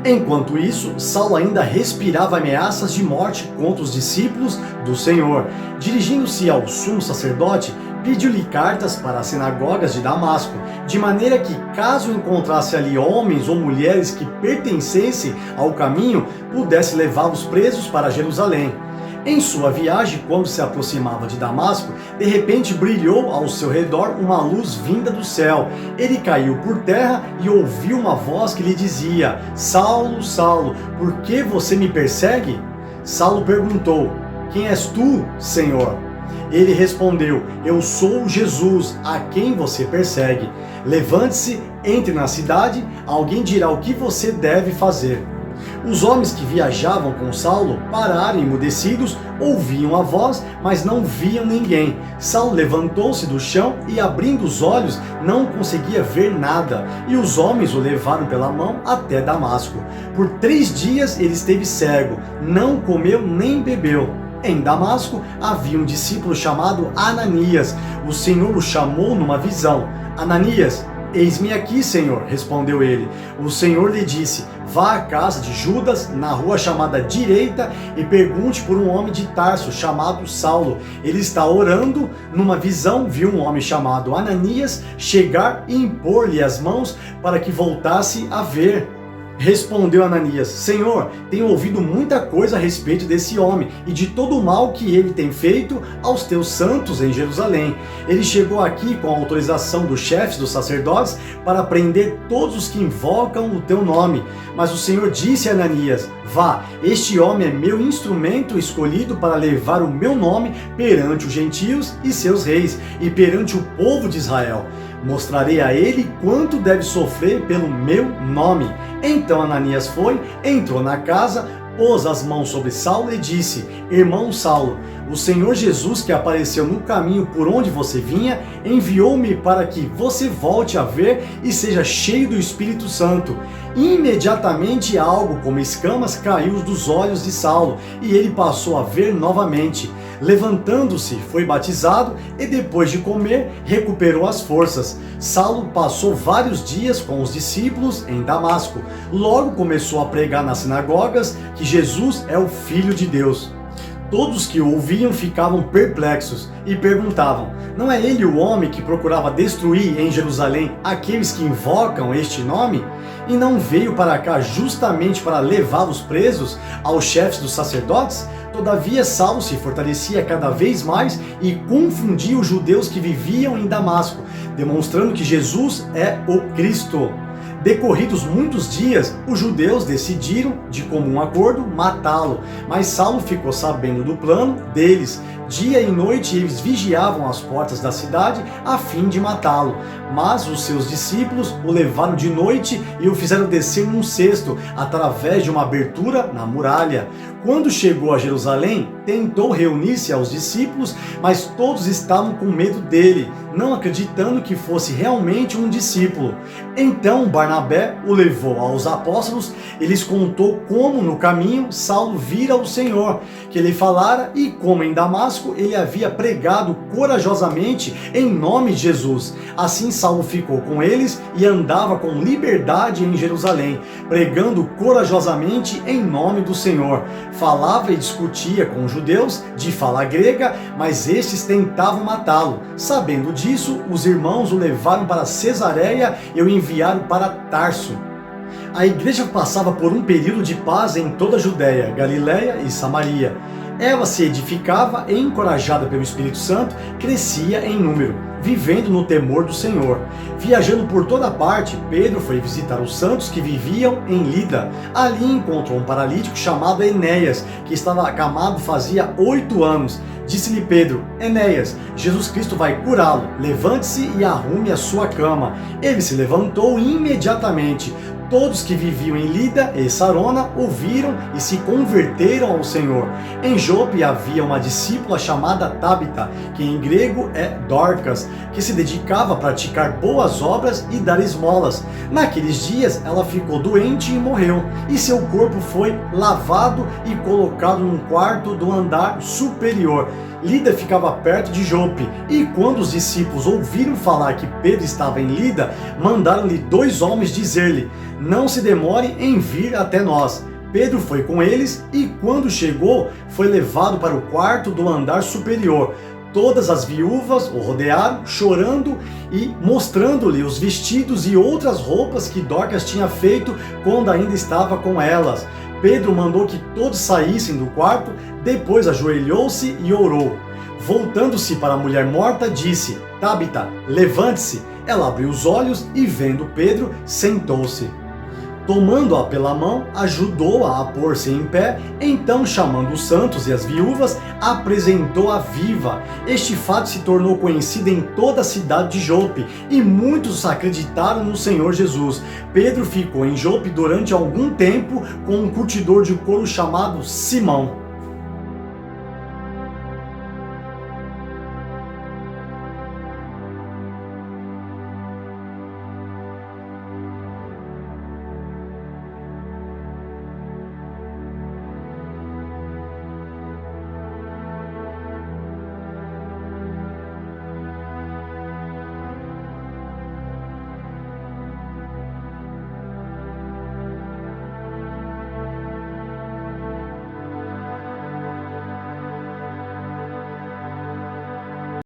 Enquanto isso, Saulo ainda respirava ameaças de morte contra os discípulos do Senhor. Dirigindo-se ao sumo sacerdote, pediu-lhe cartas para as sinagogas de Damasco, de maneira que, caso encontrasse ali homens ou mulheres que pertencessem ao caminho, pudesse levá-los presos para Jerusalém. Em sua viagem, quando se aproximava de Damasco, de repente brilhou ao seu redor uma luz vinda do céu. Ele caiu por terra e ouviu uma voz que lhe dizia: Saulo, Saulo, por que você me persegue? Saulo perguntou: Quem és tu, Senhor? Ele respondeu: Eu sou Jesus, a quem você persegue. Levante-se, entre na cidade, alguém dirá o que você deve fazer. Os homens que viajavam com Saulo pararam emudecidos, ouviam a voz, mas não viam ninguém. Saulo levantou-se do chão e, abrindo os olhos, não conseguia ver nada. E os homens o levaram pela mão até Damasco. Por 3 dias ele esteve cego, não comeu nem bebeu. Em Damasco havia um discípulo chamado Ananias. O Senhor o chamou numa visão. Ananias. Eis-me aqui, Senhor, respondeu ele. O Senhor lhe disse: Vá à casa de Judas, na rua chamada Direita, e pergunte por um homem de Tarso, chamado Saulo. Ele está orando. Numa visão, viu um homem chamado Ananias chegar e impor-lhe as mãos para que voltasse a ver. Respondeu Ananias: Senhor, tenho ouvido muita coisa a respeito desse homem e de todo o mal que ele tem feito aos teus santos em Jerusalém. Ele chegou aqui com a autorização dos chefes dos sacerdotes para prender todos os que invocam o teu nome. Mas o Senhor disse a Ananias: Vá, este homem é meu instrumento escolhido para levar o meu nome perante os gentios e seus reis e perante o povo de Israel. Mostrarei a ele quanto deve sofrer pelo meu nome. Então Ananias foi, entrou na casa, pôs as mãos sobre Saulo e disse: Irmão Saulo, o Senhor Jesus, que apareceu no caminho por onde você vinha, enviou-me para que você volte a ver e seja cheio do Espírito Santo. Imediatamente algo como escamas caiu dos olhos de Saulo e ele passou a ver novamente. Levantando-se, foi batizado e depois de comer, recuperou as forças. Saulo passou vários dias com os discípulos em Damasco. Logo começou a pregar nas sinagogas que Jesus é o Filho de Deus. Todos que o ouviam ficavam perplexos e perguntavam: Não é ele o homem que procurava destruir em Jerusalém aqueles que invocam este nome? E não veio para cá justamente para levá-los presos aos chefes dos sacerdotes? Todavia Saulo se fortalecia cada vez mais e confundia os judeus que viviam em Damasco, demonstrando que Jesus é o Cristo. Decorridos muitos dias, os judeus decidiram, de comum acordo, matá-lo, mas Saulo ficou sabendo do plano deles. Dia e noite eles vigiavam as portas da cidade a fim de matá-lo. Mas os seus discípulos o levaram de noite e o fizeram descer num cesto, através de uma abertura na muralha. Quando chegou a Jerusalém, tentou reunir-se aos discípulos, mas todos estavam com medo dele, não acreditando que fosse realmente um discípulo. Então Barnabé o levou aos apóstolos e lhes contou como no caminho Saulo vira o Senhor, que lhe falara, e como em Damasco ele havia pregado corajosamente em nome de Jesus. Assim Saulo ficou com eles e andava com liberdade em Jerusalém, pregando corajosamente em nome do Senhor. Falava e discutia com os judeus de fala grega, mas estes tentavam matá-lo. Sabendo disso, os irmãos o levaram para Cesareia e o enviaram para Tarso. A igreja passava por um período de paz em toda a Judéia, Galiléia e Samaria. Ela se edificava e, encorajada pelo Espírito Santo, crescia em número, vivendo no temor do Senhor. Viajando por toda parte, Pedro foi visitar os santos que viviam em Lida. Ali encontrou um paralítico chamado Enéas, que estava acamado fazia 8 anos. Disse-lhe Pedro: Enéas, Jesus Cristo vai curá-lo. Levante-se e arrume a sua cama. Ele se levantou imediatamente. Todos que viviam em Lida e Sarona ouviram e se converteram ao Senhor. Em Jope havia uma discípula chamada Tabita, que em grego é Dorcas, que se dedicava a praticar boas obras e dar esmolas. Naqueles dias ela ficou doente e morreu, e seu corpo foi lavado e colocado num quarto do andar superior. Lida ficava perto de Jope, e quando os discípulos ouviram falar que Pedro estava em Lida, mandaram-lhe 2 homens dizer-lhe: não se demore em vir até nós. Pedro foi com eles e, quando chegou, foi levado para o quarto do andar superior. Todas as viúvas o rodearam, chorando e mostrando-lhe os vestidos e outras roupas que Dorcas tinha feito quando ainda estava com elas. Pedro mandou que todos saíssem do quarto, depois ajoelhou-se e orou. Voltando-se para a mulher morta, disse: Tabita, levante-se. Ela abriu os olhos e, vendo Pedro, sentou-se. Tomando-a pela mão, ajudou-a a pôr-se em pé, então, chamando os santos e as viúvas, apresentou-a viva. Este fato se tornou conhecido em toda a cidade de Jope, e muitos acreditaram no Senhor Jesus. Pedro ficou em Jope durante algum tempo com um curtidor de couro chamado Simão.